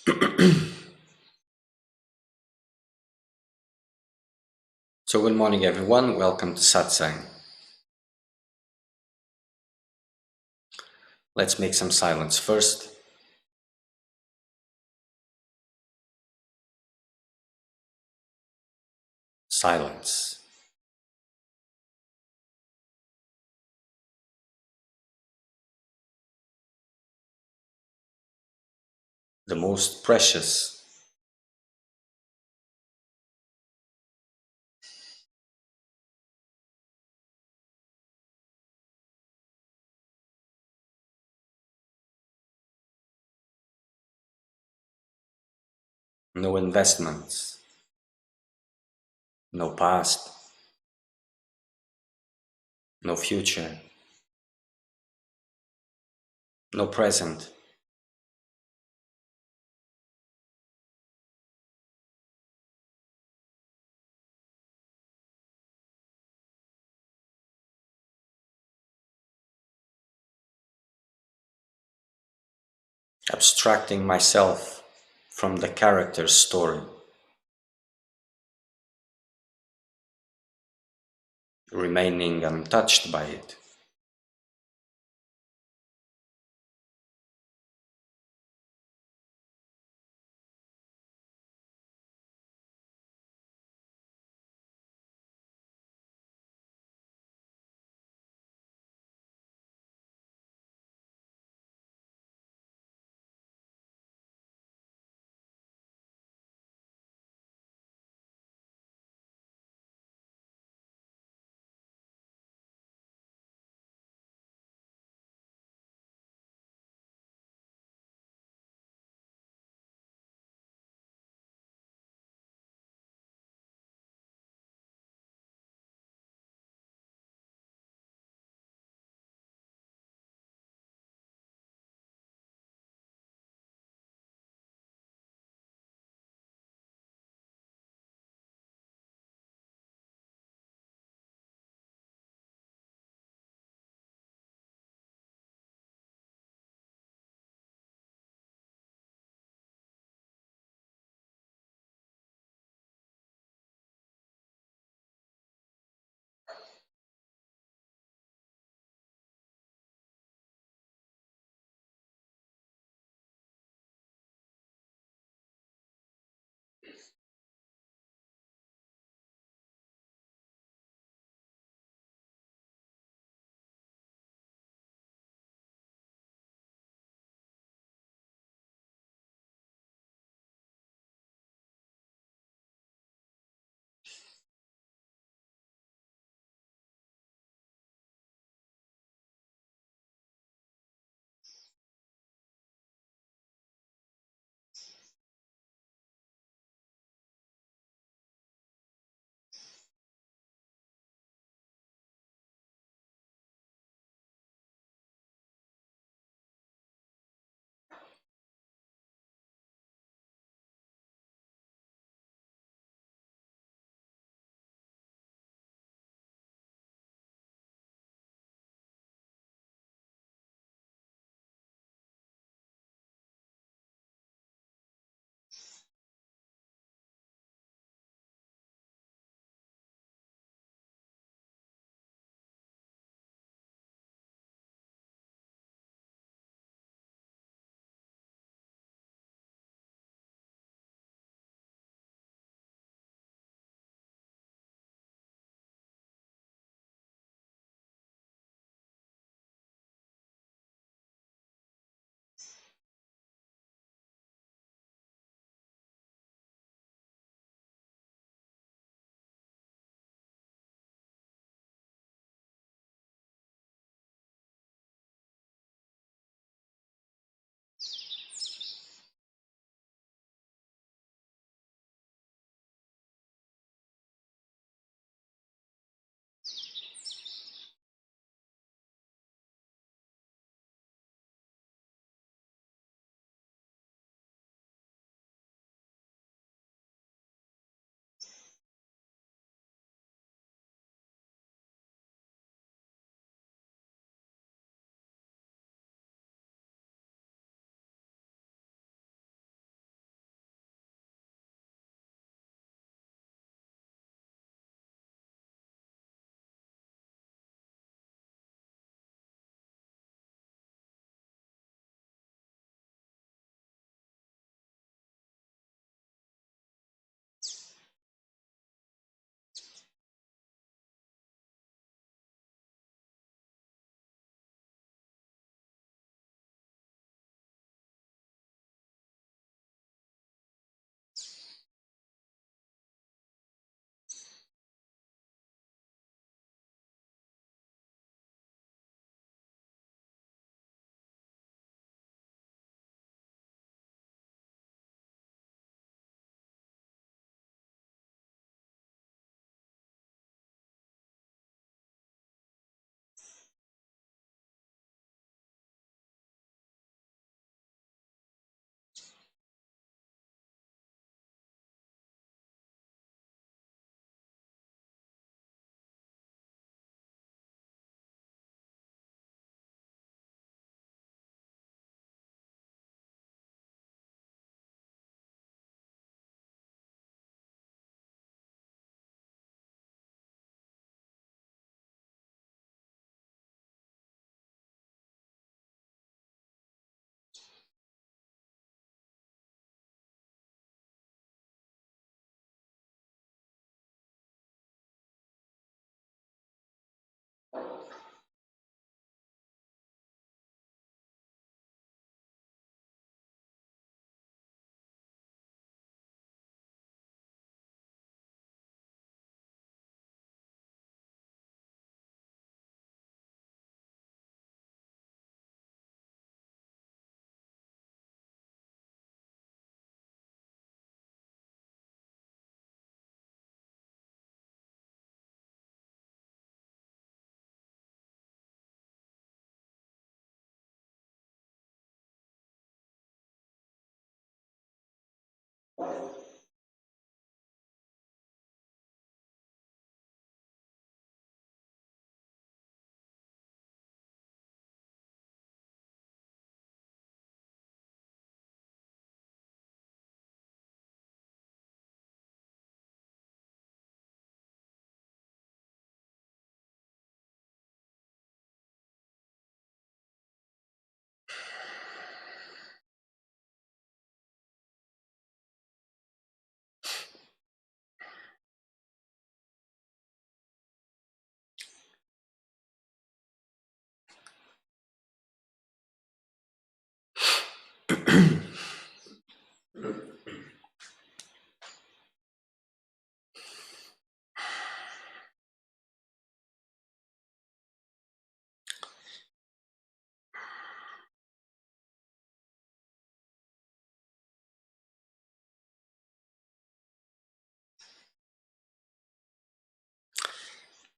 So, good morning, everyone. Welcome to Satsang. Let's make some silence first. Silence. The most precious. No investments. No past. No future. No present. Abstracting myself from the character's story. Remaining untouched by it.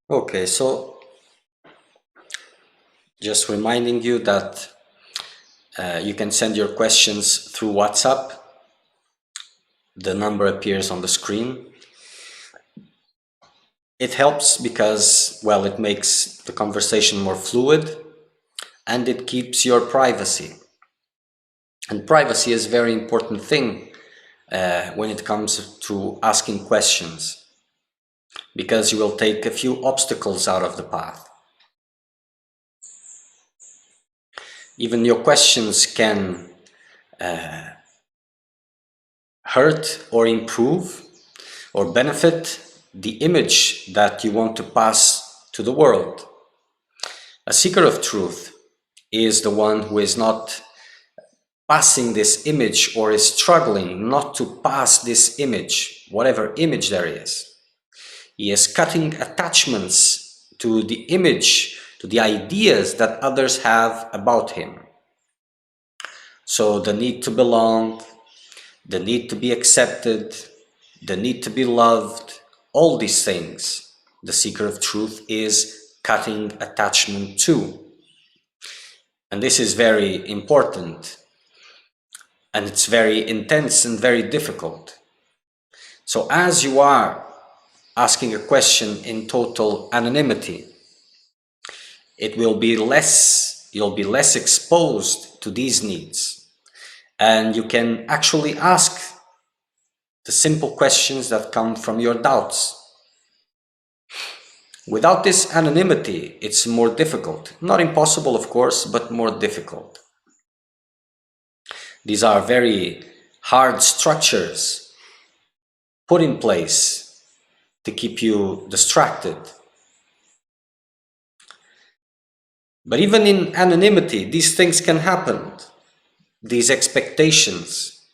Okay, so just reminding you that you can send your questions through WhatsApp. The number appears on the screen. It helps because, well, it makes the conversation more fluid and it keeps your privacy. And privacy is a very important thing when it comes to asking questions, because you will take a few obstacles out of the path. Even your questions can hurt or improve or benefit the image that you want to pass to the world. A seeker of truth is the one who is not passing this image or is struggling not to pass this image, whatever image there is. He is cutting attachments to the image, to the ideas that others have about him. So the need to belong, the need to be accepted, the need to be loved, all these things, the seeker of truth is cutting attachment to. And this is very important, and it's very intense and very difficult. So as you are asking a question in total anonymity, you'll be less exposed to these needs, and you can actually ask the simple questions that come from your doubts. Without this anonymity, it's more difficult. Not impossible, of course, but more difficult. These are very hard structures put in place to keep you distracted. But even in anonymity, these things can happen. These expectations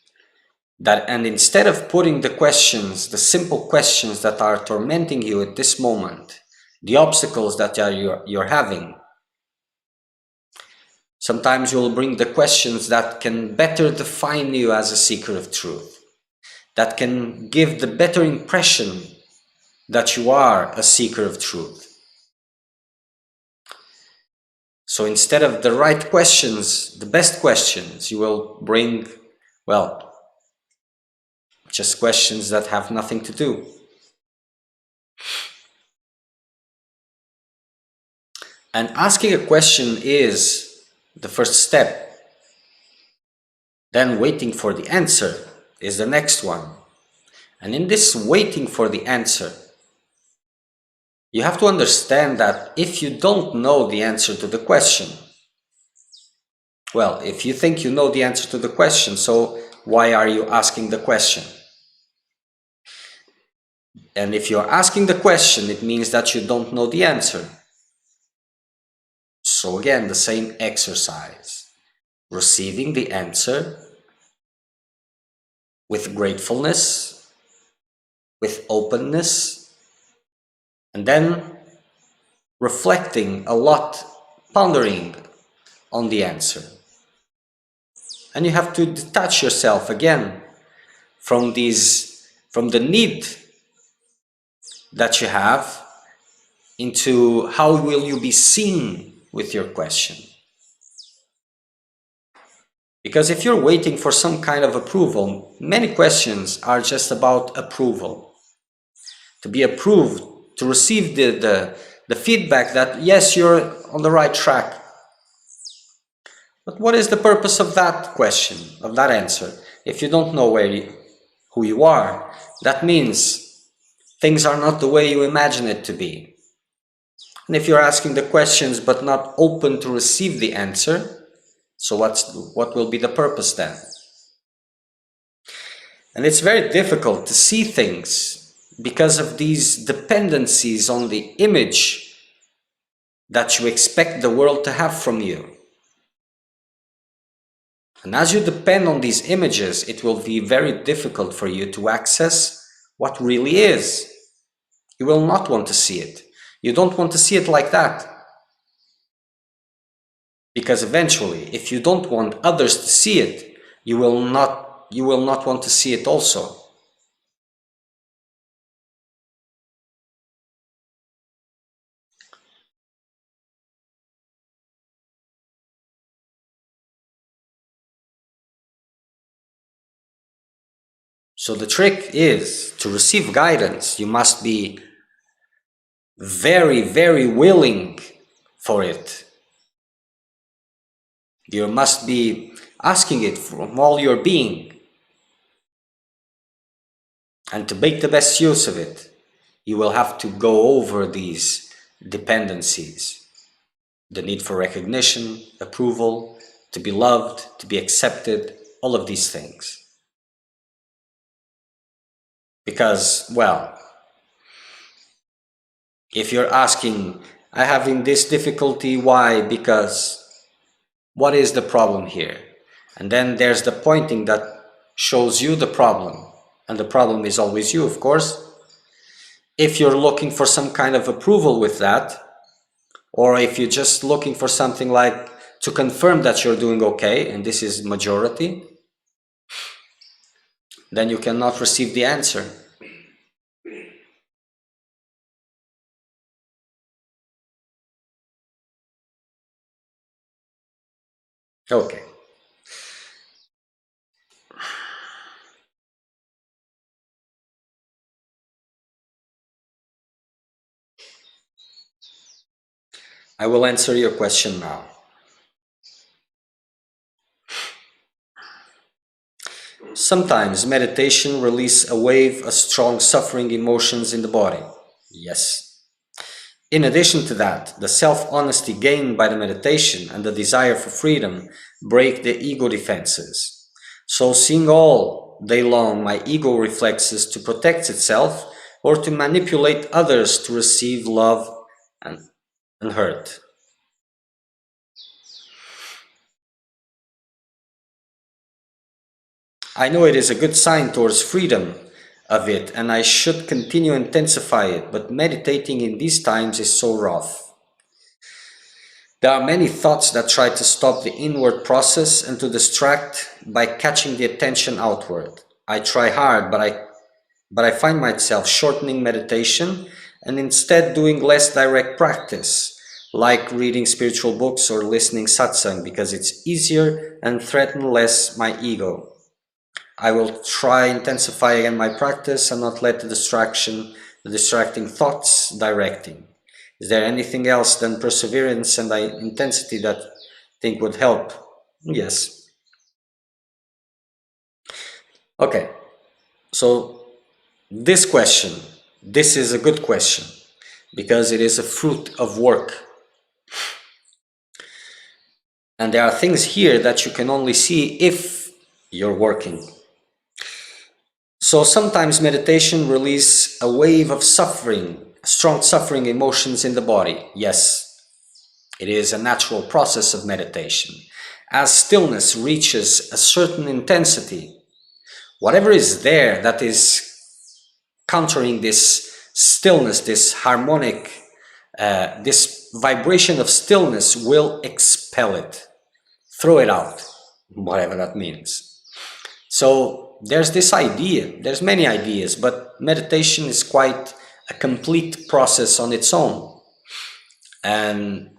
that, and instead of putting the questions, the simple questions that are tormenting you at this moment, the obstacles that you're having, sometimes you'll bring the questions that can better define you as a seeker of truth, that can give the better impression that you are a seeker of truth. So instead of the right questions, the best questions, you will bring, well, just questions that have nothing to do. And asking a question is the first step. Then waiting for the answer is the next one. And in this waiting for the answer, you have to understand that if you don't know the answer to the question, well, if you think you know the answer to the question, so why are you asking the question? And if you're asking the question, it means that you don't know the answer. So again, the same exercise. Receiving the answer with gratefulness, with openness, and then reflecting a lot, pondering on the answer. And you have to detach yourself again from the need that you have into how will you be seen with your question. Because if you're waiting for some kind of approval, many questions are just about approval. To be approved, to receive the feedback that yes, you're on the right track. But what is the purpose of that question, of that answer? If you don't know who you are, that means things are not the way you imagine it to be. And if you're asking the questions but not open to receive the answer, so what will be the purpose then? And it's very difficult to see things because of these dependencies on the image that you expect the world to have from you. And as you depend on these images, it will be very difficult for you to access what really is. You will not want to see it. You don't want to see it like that. Because eventually, if you don't want others to see it, you will not want to see it also. So the trick is to receive guidance. You must be very, very willing for it. You must be asking it from all your being. And to make the best use of it, you will have to go over these dependencies. The need for recognition, approval, to be loved, to be accepted, all of these things. Because, well, if you're asking, I'm having this difficulty, why? Because, what is the problem here? And then there's the pointing that shows you the problem. And the problem is always you, of course. If you're looking for some kind of approval with that, or if you're just looking for something like to confirm that you're doing okay, and this is majority, then you cannot receive the answer. Okay. I will answer your question now. Sometimes meditation releases a wave of strong suffering emotions in the body. Yes. In addition to that, the self-honesty gained by the meditation and the desire for freedom break the ego defenses. So seeing all day long my ego reflexes to protect itself or to manipulate others to receive love and hurt. I know it is a good sign towards freedom of it, and I should continue intensify it, but meditating in these times is so rough. There are many thoughts that try to stop the inward process and to distract by catching the attention outward. I try hard, but I find myself shortening meditation and instead doing less direct practice, like reading spiritual books or listening satsang, because it's easier and threatens less my ego. I will try intensify again my practice and not let the distracting thoughts directing. Is there anything else than perseverance and intensity that I think would help? Yes. Okay, so this is a good question because it is a fruit of work. And there are things here that you can only see if you're working. So sometimes meditation releases a wave of suffering, strong suffering emotions in the body. Yes, it is a natural process of meditation. As stillness reaches a certain intensity, whatever is there that is countering this stillness, this harmonic, this vibration of stillness will expel it, throw it out, whatever that means. So there's this idea, there's many ideas, but meditation is quite a complete process on its own. And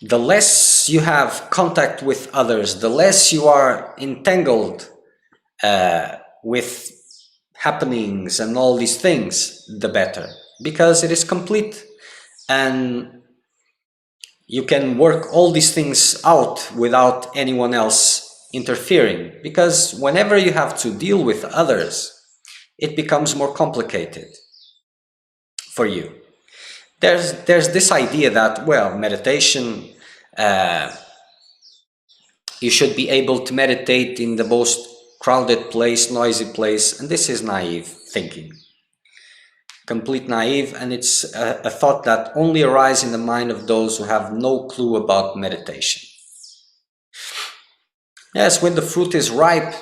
the less less you have contact with others, the less you are entangled with happenings and all these things, the better, because it is complete, and you can work all these things out without anyone else interfering, because whenever you have to deal with others, it becomes more complicated for you. There's this idea that, well, meditation, you should be able to meditate in the most crowded place, noisy place, and this is naive thinking. Complete naive, and it's a thought that only arises in the mind of those who have no clue about meditation. Yes, when the fruit is ripe,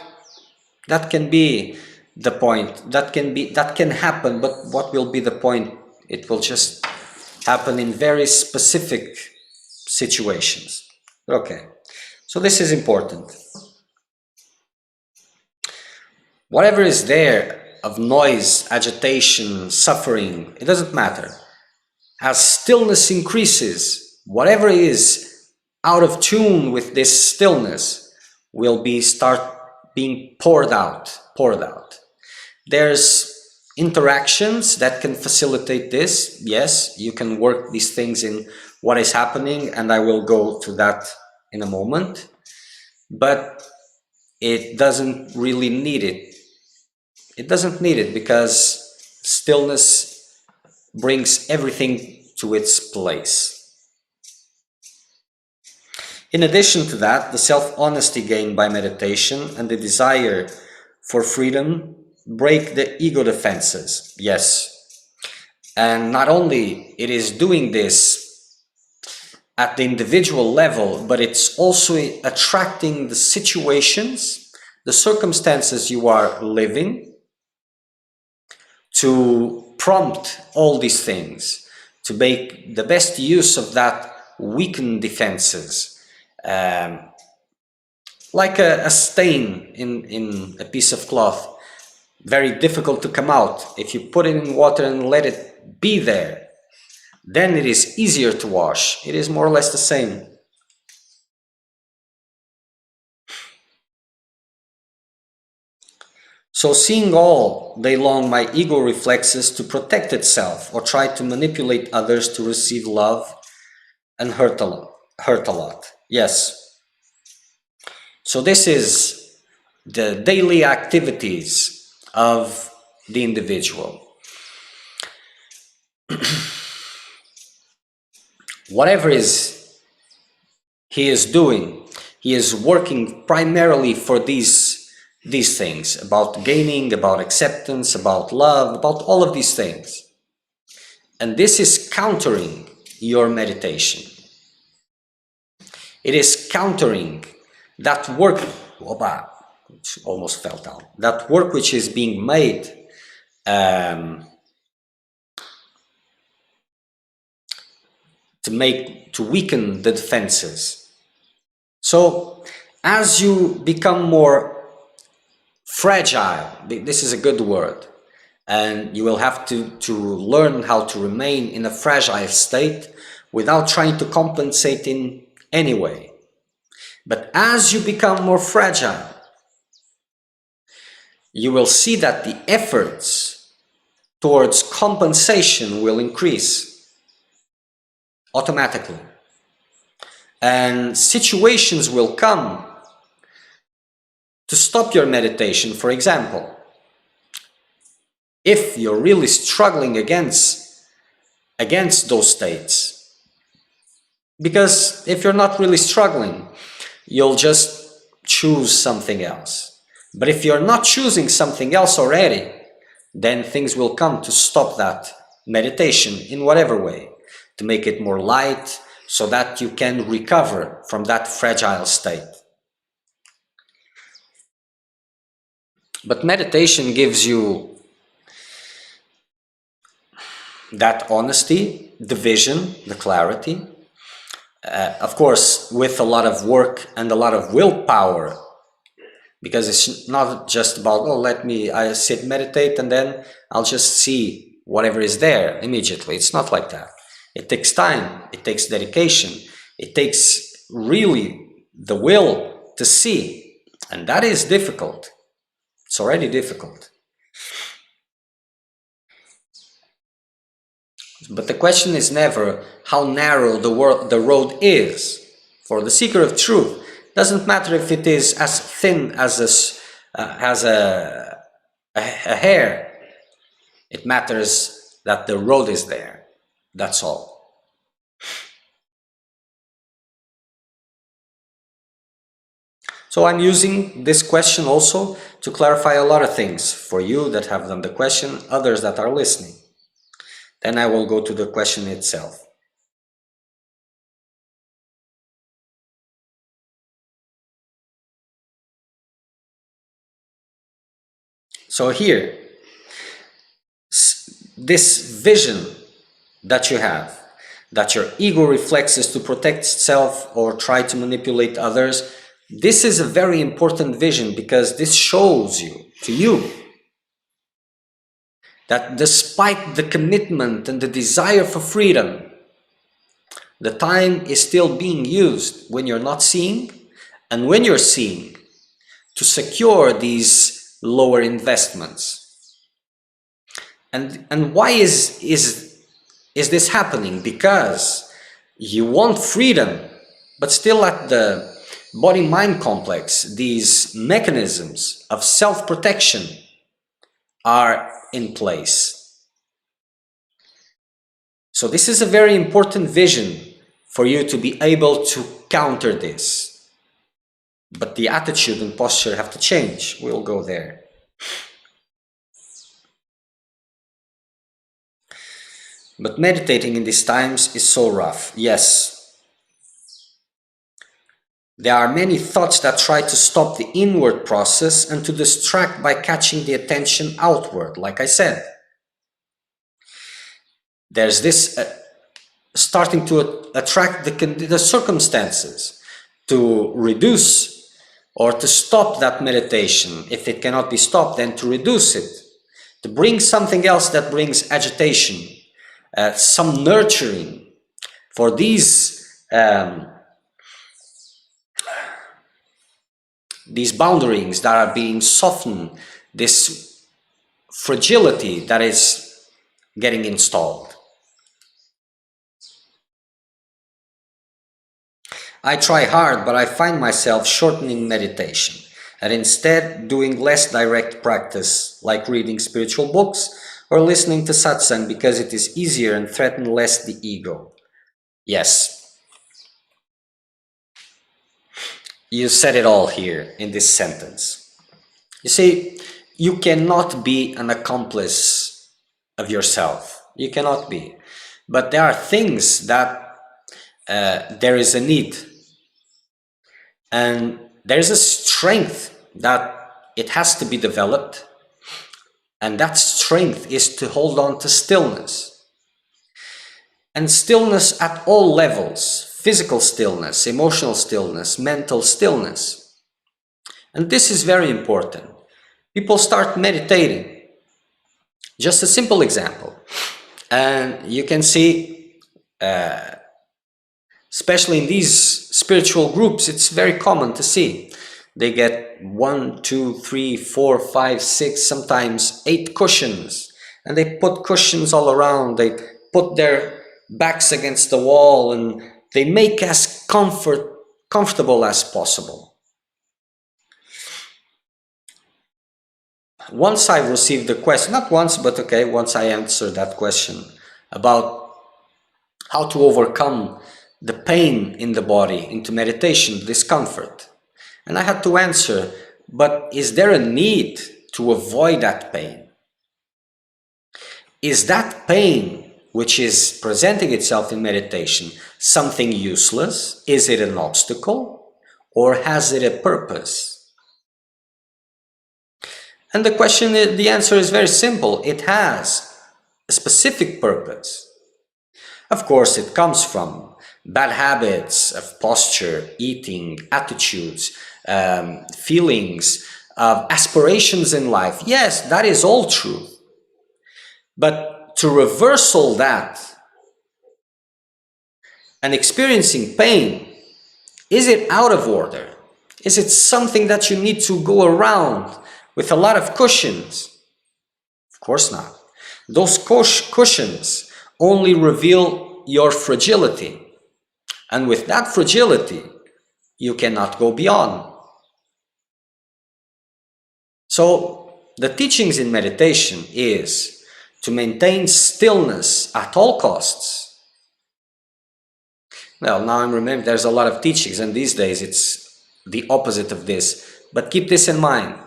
that can be the point. That can happen, but what will be the point? It will just happen in very specific situations. Okay, so this is important. Whatever is there of noise, agitation, suffering, it doesn't matter. As stillness increases, whatever is out of tune with this stillness will start being poured out. There's interactions that can facilitate this. Yes, you can work these things in what is happening, and I will go to that in a moment, but it doesn't really need it. It doesn't need it, because stillness brings everything to its place. In addition to that, the self-honesty gained by meditation and the desire for freedom break the ego defenses. Yes. And not only it is doing this at the individual level, but it's also attracting the situations, the circumstances you are living, to prompt all these things, to make the best use of that weakened defenses. Like a stain in a piece of cloth, very difficult to come out. If you put it in water and let it be there, then it is easier to wash. It is more or less the same. So seeing all day long my ego reflexes to protect itself or try to manipulate others to receive love and hurt a lot. Yes. So this is the daily activities of the individual. Whatever he is doing, he is working primarily for these things, about gaining, about acceptance, about love, about all of these things. And this is countering your meditation. It is countering that work, almost fell down, that work which is being made to weaken the defenses. So as you become more fragile, this is a good word, and you will have to learn how to remain in a fragile state without trying to compensate in any way. But as you become more fragile, you will see that the efforts towards compensation will increase automatically. And situations will come to stop your meditation. For example, if you're really struggling against those states, because if you're not really struggling, you'll just choose something else. But if you're not choosing something else already, then things will come to stop that meditation in whatever way, to make it more light, so that you can recover from that fragile state. But meditation gives you that honesty, the vision, the clarity. Of course, with a lot of work and a lot of willpower, because it's not just about, oh, I sit, meditate, and then I'll just see whatever is there immediately. It's not like that. It takes time, it takes dedication, it takes is really the will to see, and that is difficult. It's already difficult. But the question is never how narrow the road is. For the seeker of truth, doesn't matter if it is as thin as a hair. It matters that the road is there. That's all. So I'm using this question also to clarify a lot of things for you that have done the question, others that are listening. Then I will go to the question itself. So here, this vision that you have, that your ego reflexes to protect itself or try to manipulate others, this is a very important vision, because this shows you, to you, that despite the commitment and the desire for freedom, the time is still being used when you're not seeing, and when you're seeing, to secure these lower investments. And why is this happening? Because you want freedom, but still at the body-mind complex, these mechanisms of self-protection are in place. So this is a very important vision for you to be able to counter this. But the attitude and posture have to change. We'll go there. But meditating in these times is so rough. Yes. There are many thoughts that try to stop the inward process and to distract by catching the attention outward, like I said. There's this starting to attract the circumstances to reduce or to stop that meditation. If it cannot be stopped, then to reduce it, to bring something else that brings agitation, some nurturing for these boundaries that are being softened, this fragility that is getting installed. I try hard, but I find myself shortening meditation and instead doing less direct practice, like reading spiritual books or listening to satsang, because it is easier and threatens less the ego. Yes. You said it all here in this sentence. You see, you cannot be an accomplice of yourself. You cannot be. But there are things that there is a need. And there is a strength that it has to be developed. And that strength is to hold on to stillness. And stillness at all levels. Physical stillness, emotional stillness, mental stillness. And this is very important. People start meditating. Just a simple example. And you can see, especially in these spiritual groups, it's very common to see. They get 1, 2, 3, 4, 5, 6, sometimes 8 cushions. And they put cushions all around. They put their backs against the wall and they make as comfortable as possible. Once I received the question, not once, but okay, once I answered that question about how to overcome the pain in the body into meditation, discomfort. And I had to answer, but is there a need to avoid that pain? Is that pain which is presenting itself in meditation something useless? Is it an obstacle? Or has it a purpose? And the answer is very simple. It has a specific purpose. Of course, it comes from bad habits of posture, eating, attitudes, feelings, aspirations in life. Yes, that is all true. But to reverse all that and experiencing pain Is it out of order? Is it something that you need to go around with a lot of cushions? Of course not. Those cushions only reveal your fragility. And with that fragility, you cannot go beyond. So the teachings in meditation is to maintain stillness at all costs. Well, now I'm remembering there's a lot of teachings, and these days it's the opposite of this. But keep this in mind.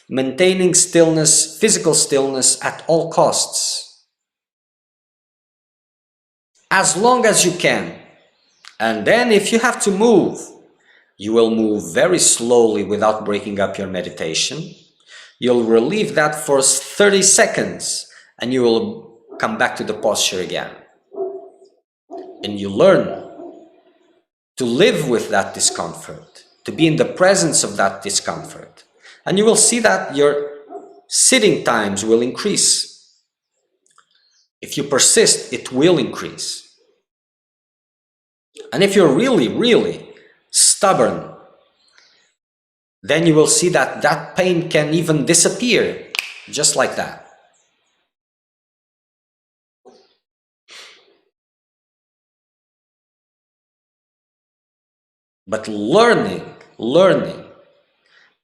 Maintaining stillness, physical stillness at all costs. As long as you can. And then if you have to move, you will move very slowly without breaking up your meditation. You'll relieve that for 30 seconds and you will come back to the posture again. And you learn to live with that discomfort, to be in the presence of that discomfort. And you will see that your sitting times will increase. If you persist, it will increase. And if you're really, really stubborn, then you will see that that pain can even disappear, just like that. But learning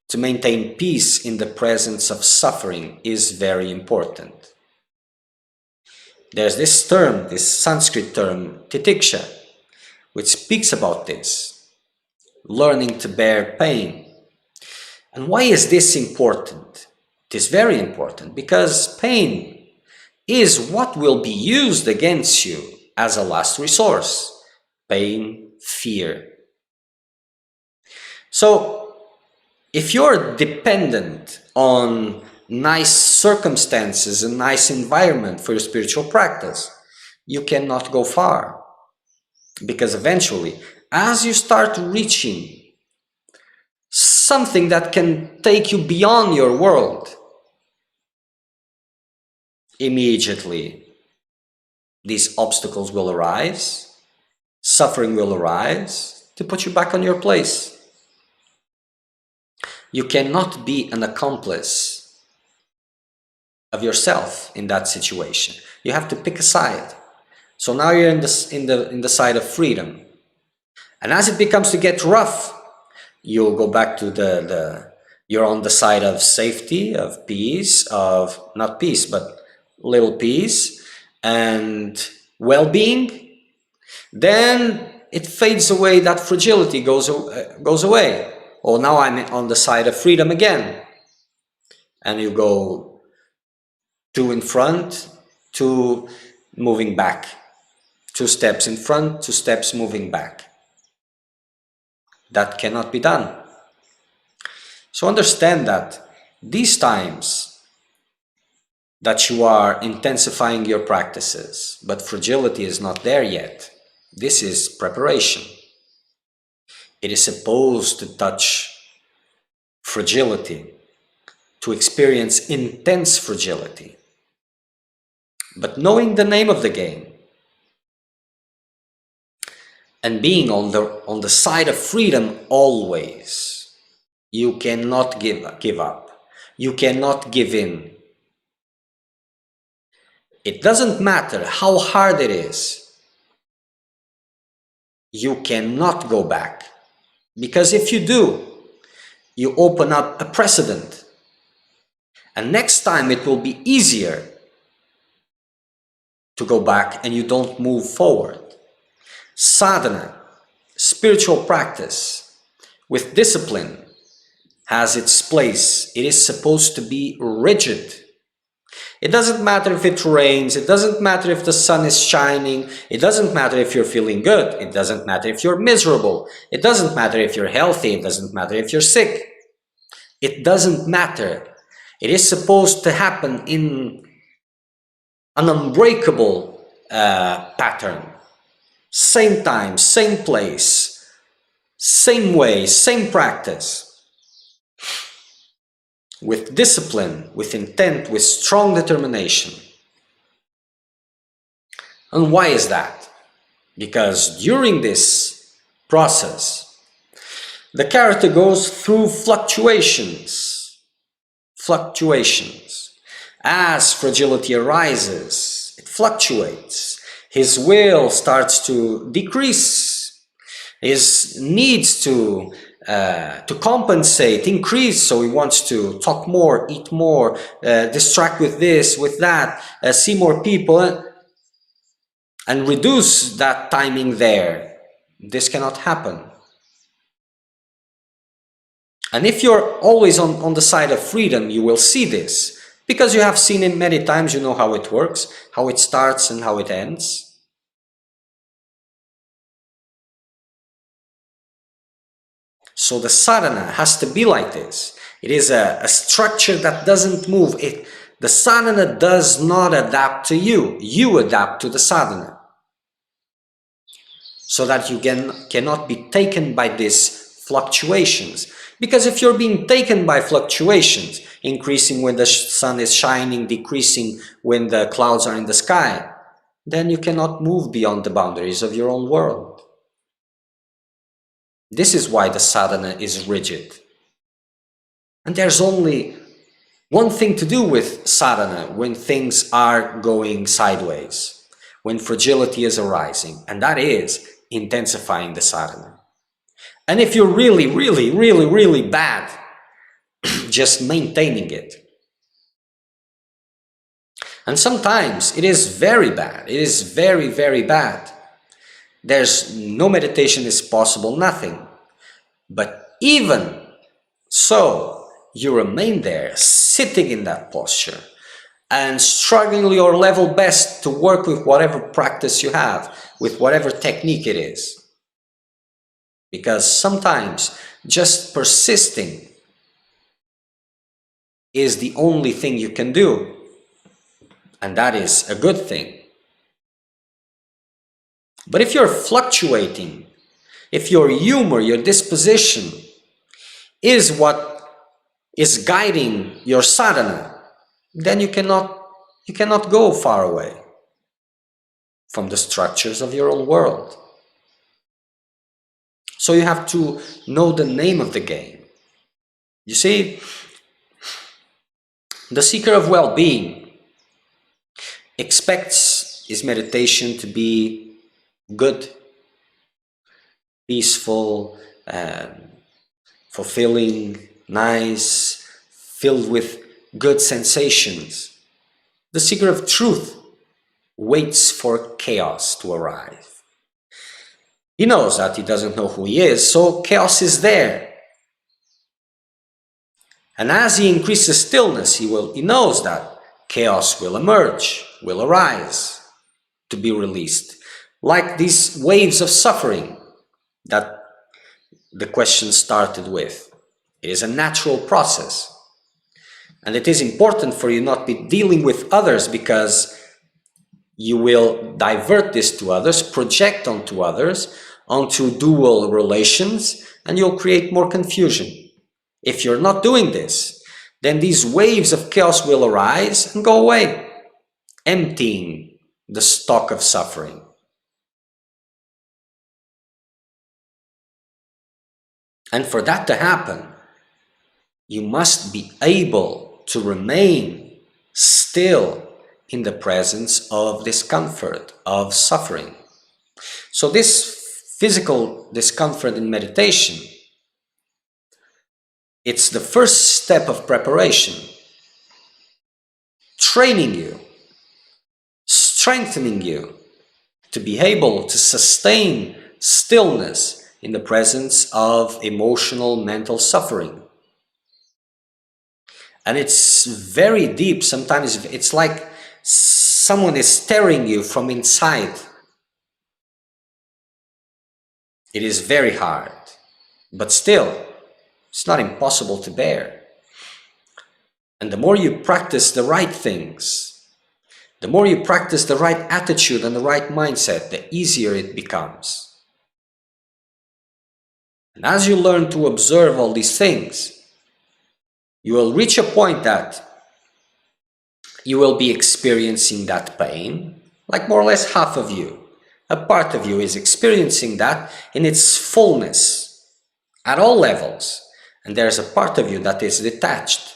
to maintain peace in the presence of suffering is very important. There's this term, this Sanskrit term, titiksha, which speaks about this, learning to bear pain. And why is this important? It is very important because pain is what will be used against you as a last resource. Pain, fear. So, if you're dependent on nice circumstances and nice environment for your spiritual practice, you cannot go far. Because eventually, as you start reaching something that can take you beyond your world, immediately these obstacles will arise, suffering will arise to put you back on your place. You cannot be an accomplice of yourself in that situation. You have to pick a side. So now you're in the side of freedom. And as it becomes to get rough, you'll go back to you're on the side of safety, of peace, of not peace, but little peace and well-being. Then it fades away, that fragility goes away. Oh, now I'm on the side of freedom again. And you go 2 in front, 2 moving back. 2 steps in front, 2 steps moving back. That cannot be done. So understand that these times that you are intensifying your practices, but fragility is not there yet, this is preparation. It is supposed to touch fragility, to experience intense fragility. But knowing the name of the game and being on the side of freedom always, you cannot give up. You cannot give in. It doesn't matter how hard it is. You cannot go back. Because if you do, you open up a precedent. And next time it will be easier to go back and you don't move forward. Sadhana, spiritual practice with discipline, has its place. It is supposed to be rigid. It doesn't matter if it rains, it doesn't matter if the sun is shining, it doesn't matter if you're feeling good, it doesn't matter if you're miserable, it doesn't matter if you're healthy, it doesn't matter if you're sick. It doesn't matter. It is supposed to happen in an unbreakable pattern. Same time, same place, same way, same practice. With discipline, with intent, with strong determination. And why is that? Because during this process, The character goes through fluctuations. As fragility arises, it fluctuates. His will starts to decrease. His needs to compensate increase, so he wants to talk more, eat more, distract with this, with that, see more people, and reduce that timing there. This cannot happen. And if you're always on the side of freedom, you will see this. Because you have seen it many times, you know how it works, how it starts and how it ends. So the sadhana has to be like this. It is a structure that doesn't move. The sadhana does not adapt to you. You adapt to the sadhana. So that you cannot be taken by these fluctuations. Because if you're being taken by fluctuations, increasing when the sun is shining, decreasing when the clouds are in the sky, then you cannot move beyond the boundaries of your own world. This is why the sadhana is rigid. And there's only one thing to do with sadhana when things are going sideways, when fragility is arising, and that is intensifying the sadhana. And if you're really bad, just maintaining it. And sometimes it is very bad. It is very bad. There's no meditation is possible, nothing. But even so, you remain there, sitting in that posture, and struggling your level best to work with whatever practice you have, with whatever technique it is. Because sometimes just persisting is the only thing you can do. And that is a good thing. But if you're fluctuating, if your humor, your disposition is what is guiding your sadhana, then you cannot go far away from the structures of your own world. So you have to know the name of the game. You see, the seeker of well-being expects his meditation to be good, peaceful, fulfilling, nice, filled with good sensations. The seeker of truth waits for chaos to arrive. He knows that he doesn't know who he is, so chaos is there. And as he increases stillness, he knows that chaos will emerge, will arise, to be released. Like these waves of suffering that the question started with. It is a natural process. And it is important for you not be dealing with others, because you will divert this to others, project onto others, onto dual relations, and you'll create more confusion. If you're not doing this, then these waves of chaos will arise and go away, emptying the stock of suffering. And for that to happen, you must be able to remain still in the presence of discomfort, of suffering. So this physical discomfort in meditation, it's the first step of preparation, training you, strengthening you to be able to sustain stillness in the presence of emotional, mental suffering. And it's very deep. Sometimes it's like someone is staring you from inside. It is very hard, but still, it's not impossible to bear. And the more you practice the right things, the more you practice the right attitude and the right mindset, the easier it becomes. And as you learn to observe all these things, you will reach a point that you will be experiencing that pain, like more or less half of you. A part of you is experiencing that in its fullness, at all levels. And there's a part of you that is detached.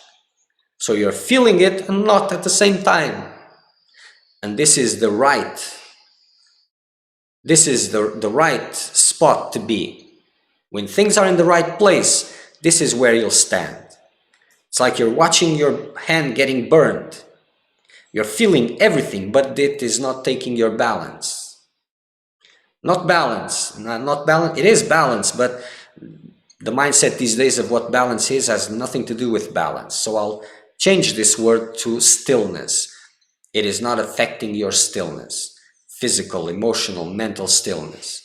So you're feeling it and not at the same time. And this is the right spot to be. When things are in the right place, this is where you'll stand. It's like you're watching your hand getting burned. You're feeling everything, but it is not taking your balance. Not balance. It is balance, but the mindset these days of what balance is has nothing to do with balance. So I'll change this word to stillness. It is not affecting your stillness. Physical, emotional, mental stillness.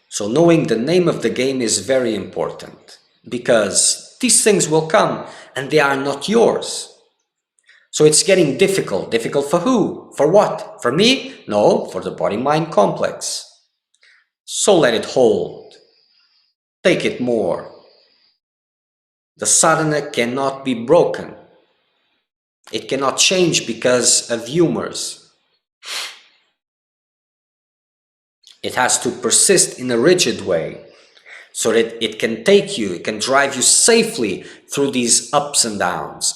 So knowing the name of the game is very important, because these things will come and they are not yours. So it's getting difficult. Difficult for who? For what? For me? No, for the body-mind complex. So let it hold. Take it more. The sadhana cannot be broken. It cannot change because of humors. It has to persist in a rigid way so that it can take you, it can drive you safely through these ups and downs.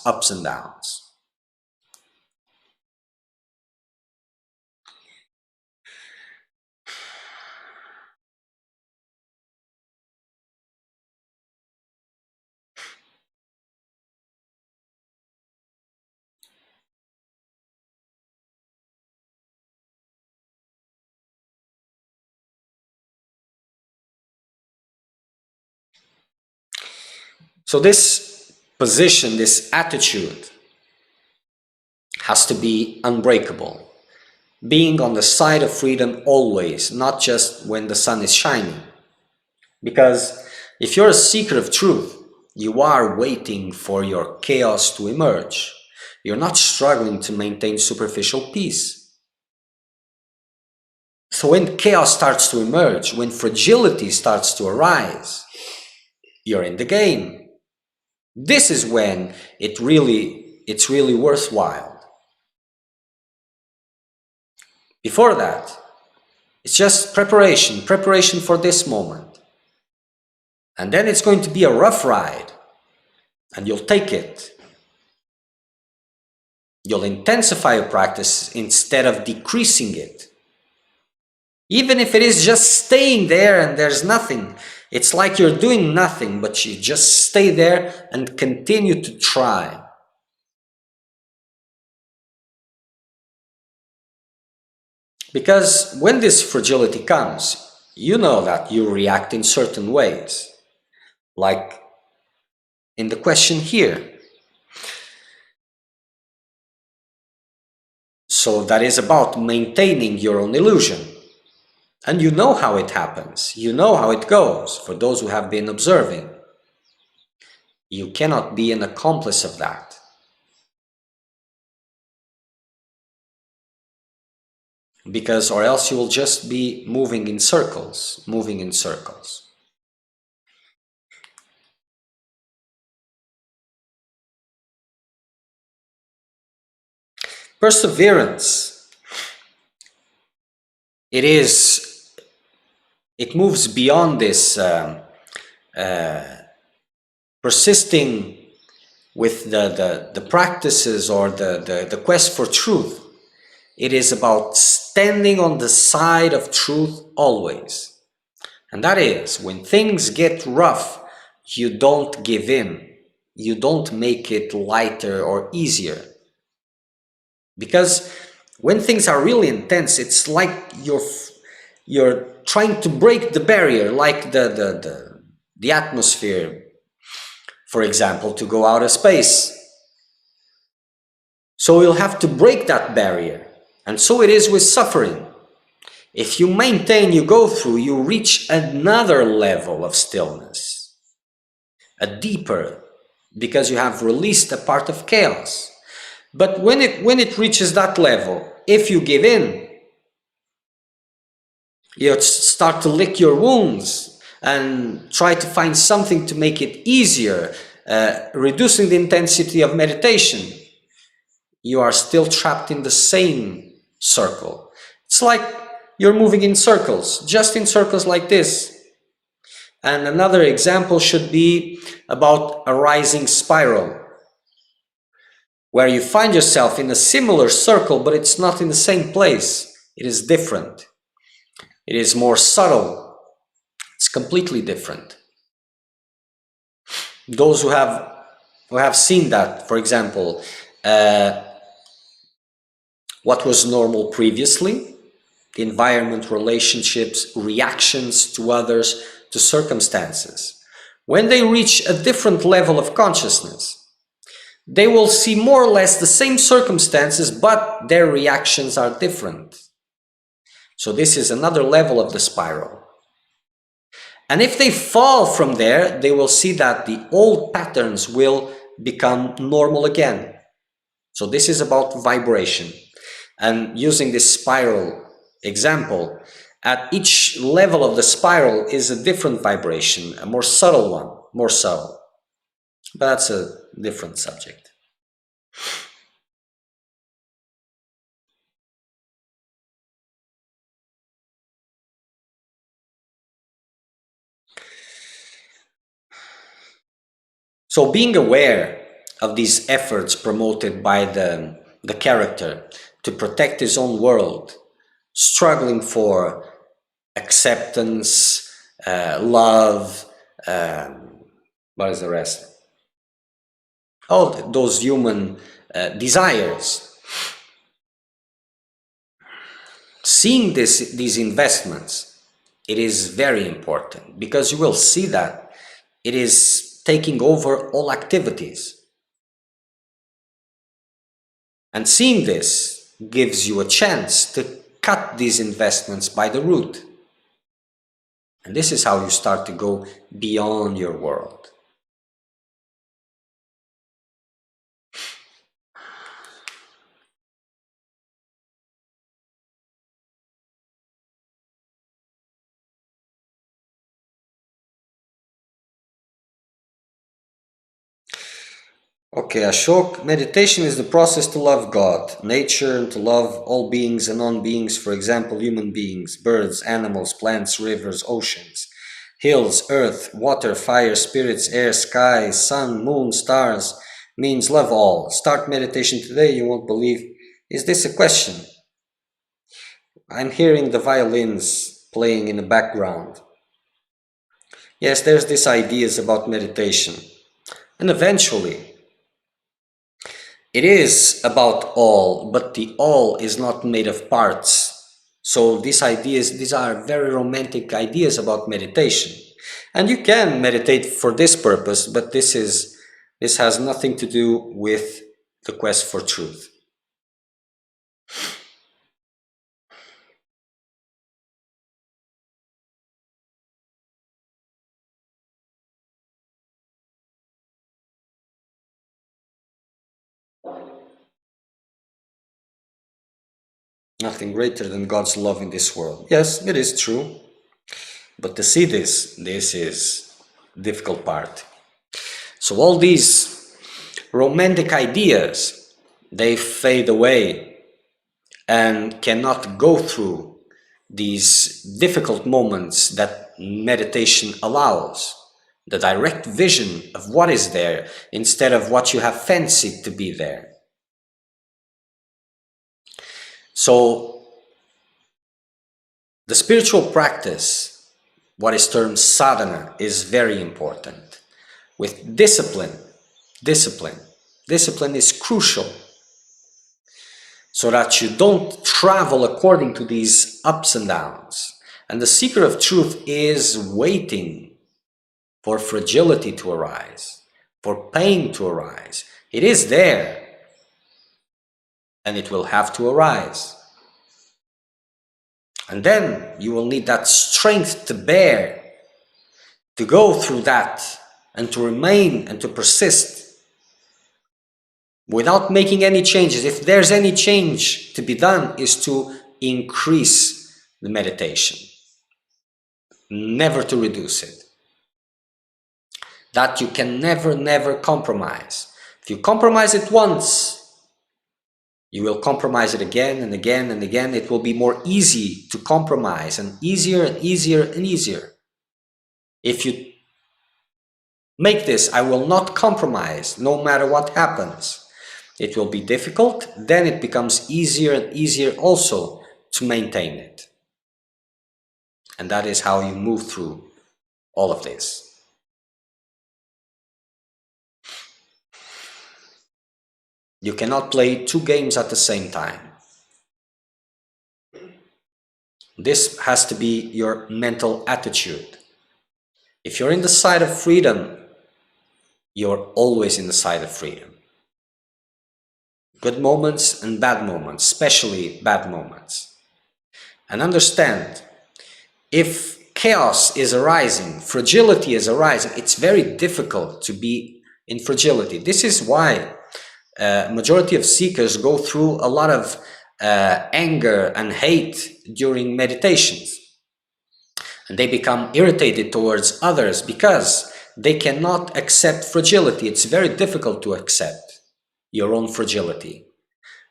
So this position, this attitude has to be unbreakable. Being on the side of freedom always, not just when the sun is shining. Because if you're a seeker of truth, you are waiting for your chaos to emerge. You're not struggling to maintain superficial peace. So when chaos starts to emerge, when fragility starts to arise, you're in the game. This is when it's really worthwhile. Before that, it's just preparation for this moment. And then it's going to be a rough ride, and you'll take it. You'll intensify your practice instead of decreasing it. Even if it is just staying there and there's nothing, it's like you're doing nothing, but you just stay there and continue to try. Because when this fragility comes, you know that you react in certain ways. Like in the question here. So that is about maintaining your own illusion. And you know how it happens. You know how it goes, for those who have been observing. You cannot be an accomplice of that. Because, or else you will just be moving in circles. Perseverance. It moves beyond this persisting with the practices or the quest for truth. It is about standing on the side of truth always. And that is, when things get rough, you don't give in. You don't make it lighter or easier. Because when things are really intense, it's like you're trying to break the barrier, like the atmosphere, for example, to go out of space. So you'll have to break that barrier. And so it is with suffering. If you maintain, you go through, you reach another level of stillness. A deeper, because you have released a part of chaos. But when it reaches that level, if you give in, you start to lick your wounds and try to find something to make it easier, reducing the intensity of meditation, you are still trapped in the same circle. It's like you're moving in circles, just in circles like this. And another example should be about a rising spiral, where you find yourself in a similar circle, but it's not in the same place. It is different. It is more subtle. It's completely different. Those who have seen that, for example, what was normal previously, the environment, relationships, reactions to others, to circumstances. When they reach a different level of consciousness, they will see more or less the same circumstances, but their reactions are different. So this is another level of the spiral. And if they fall from there, they will see that the old patterns will become normal again. So this is about vibration. And using this spiral example, at each level of the spiral is a different vibration, a more subtle one, more subtle. But that's a different subject. So being aware of these efforts promoted by the character to protect his own world, struggling for acceptance, love, what is the rest? All those human desires. Seeing these investments, it is very important, because you will see that it is taking over all activities. And seeing this gives you a chance to cut these investments by the root. And this is how you start to go beyond your world. Okay, Ashok, meditation is the process to love God, nature, and to love all beings and non-beings, for example, human beings, birds, animals, plants, rivers, oceans, hills, earth, water, fire, spirits, air, sky, sun, moon, stars, means love all. Start meditation today, you won't believe. Is this a question? I'm hearing the violins playing in the background. Yes, there's these ideas about meditation. And eventually, it is about all, but the all is not made of parts. So these are very romantic ideas about meditation. And you can meditate for this purpose, but this has nothing to do with the quest for truth. Nothing greater than God's love in this world. Yes, it is true. But to see this is the difficult part. So all these romantic ideas, they fade away and cannot go through these difficult moments that meditation allows. The direct vision of what is there instead of what you have fancied to be there. So the spiritual practice, what is termed sadhana, is very important. With discipline is crucial, so that you don't travel according to these ups and downs. And the seeker of truth is waiting for fragility to arise, for pain to arise. It is there, and it will have to arise. And then you will need that strength to bear, to go through that, and to remain and to persist without making any changes. If there's any change to be done, is to increase the meditation, never to reduce it. That you can never compromise. If you compromise it once, You will compromise it again and again and again. It will be more easy to compromise, and easier and easier and easier. If you make this, I will not compromise no matter what happens, it will be difficult. Then it becomes easier and easier also to maintain it. And that is how you move through all of this. You cannot play two games at the same time. This has to be your mental attitude. If you're in the side of freedom, you're always in the side of freedom. Good moments and bad moments, especially bad moments. And understand, if chaos is arising, fragility is arising, it's very difficult to be in fragility. This is why majority of seekers go through a lot of anger and hate during meditations. And they become irritated towards others because they cannot accept fragility. It's very difficult to accept your own fragility.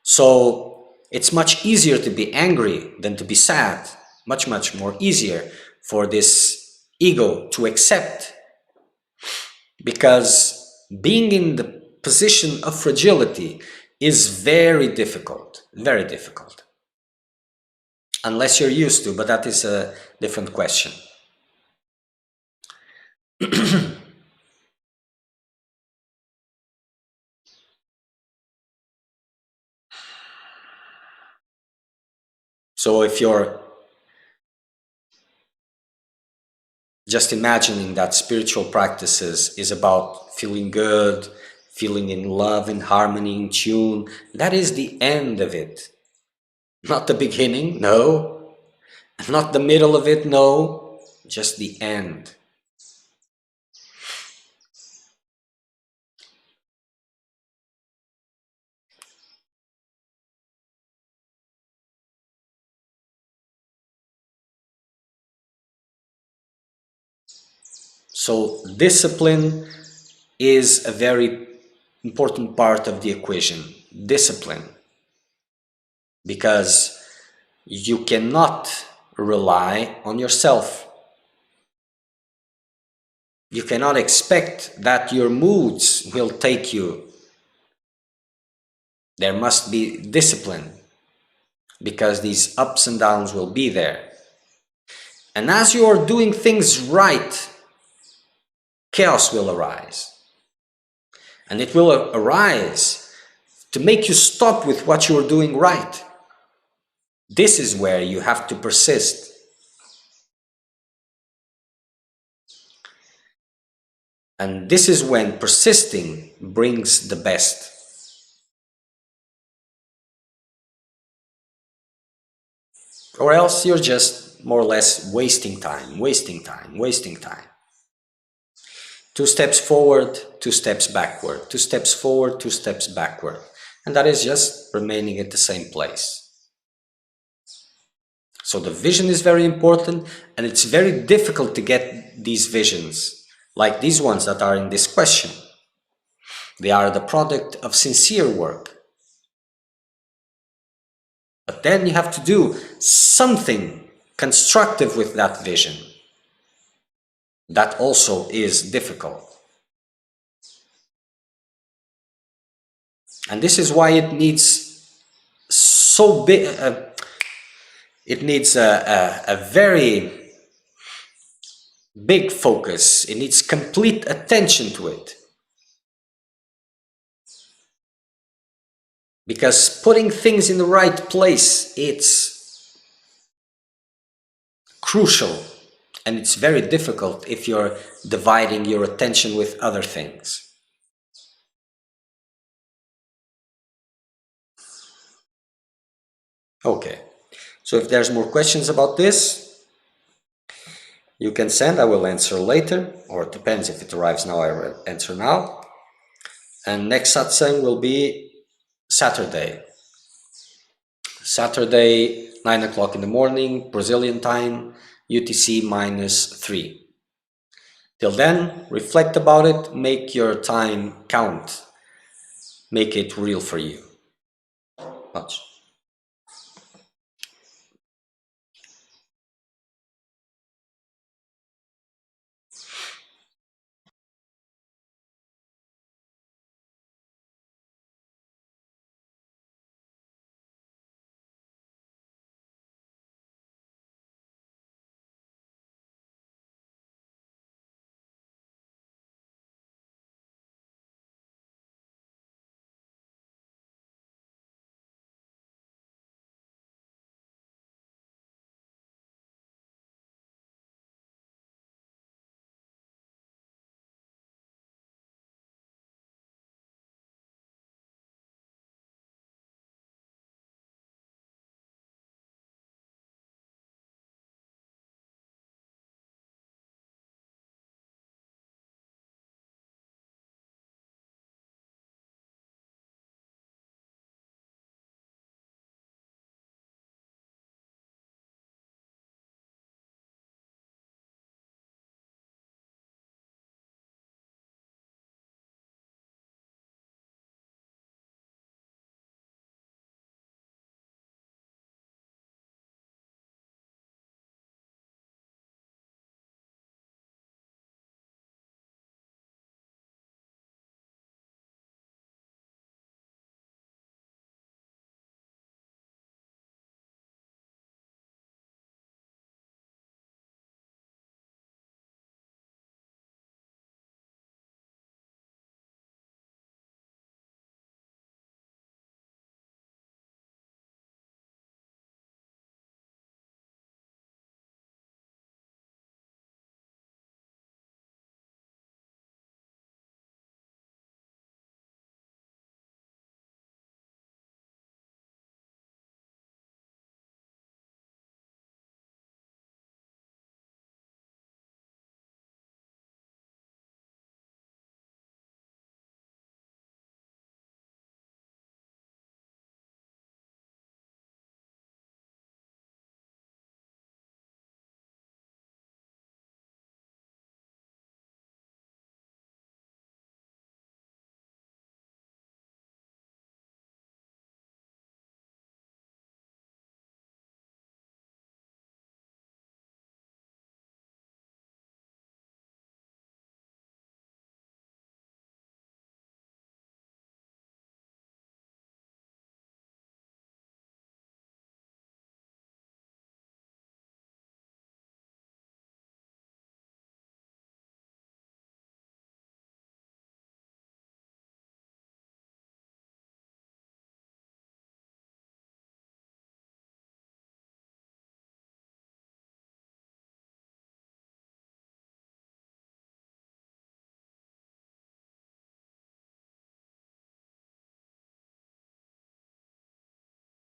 So it's much easier to be angry than to be sad. Much, much more easier for this ego to accept. Because being in the position of fragility is very difficult. Very difficult. Unless you're used to, but that is a different question. So if you're just imagining that spiritual practices is about feeling good, feeling in love, in harmony, in tune, that is the end of it. Not the beginning, no. Not the middle of it, no. Just the end. So discipline is a very important part of the equation. Discipline. Because you cannot rely on yourself. You cannot expect that your moods will take you. There must be discipline, because these ups and downs will be there. And as you are doing things right, chaos will arise. And it will arise to make you stop with what you are doing right. This is where you have to persist. And this is when persisting brings the best. Or else you're just more or less wasting time, wasting time, wasting time. 2 steps forward, 2 steps backward, 2 steps forward, 2 steps backward. And that is just remaining at the same place. So the vision is very important, and it's very difficult to get these visions, like these ones that are in this question. They are the product of sincere work. But then you have to do something constructive with that vision. That also is difficult. And this is why it needs so big, it needs a very big focus. It needs complete attention to it. Because putting things in the right place, it's crucial. And it's very difficult if you're dividing your attention with other things. Okay, so if there's more questions about this, you can send. I will answer later, or it depends. If it arrives now, I will answer now. And next satsang will be Saturday. Saturday, 9 o'clock in the morning, Brazilian time, UTC -3. Till then, reflect about it, make your time count, make it real for you. Much.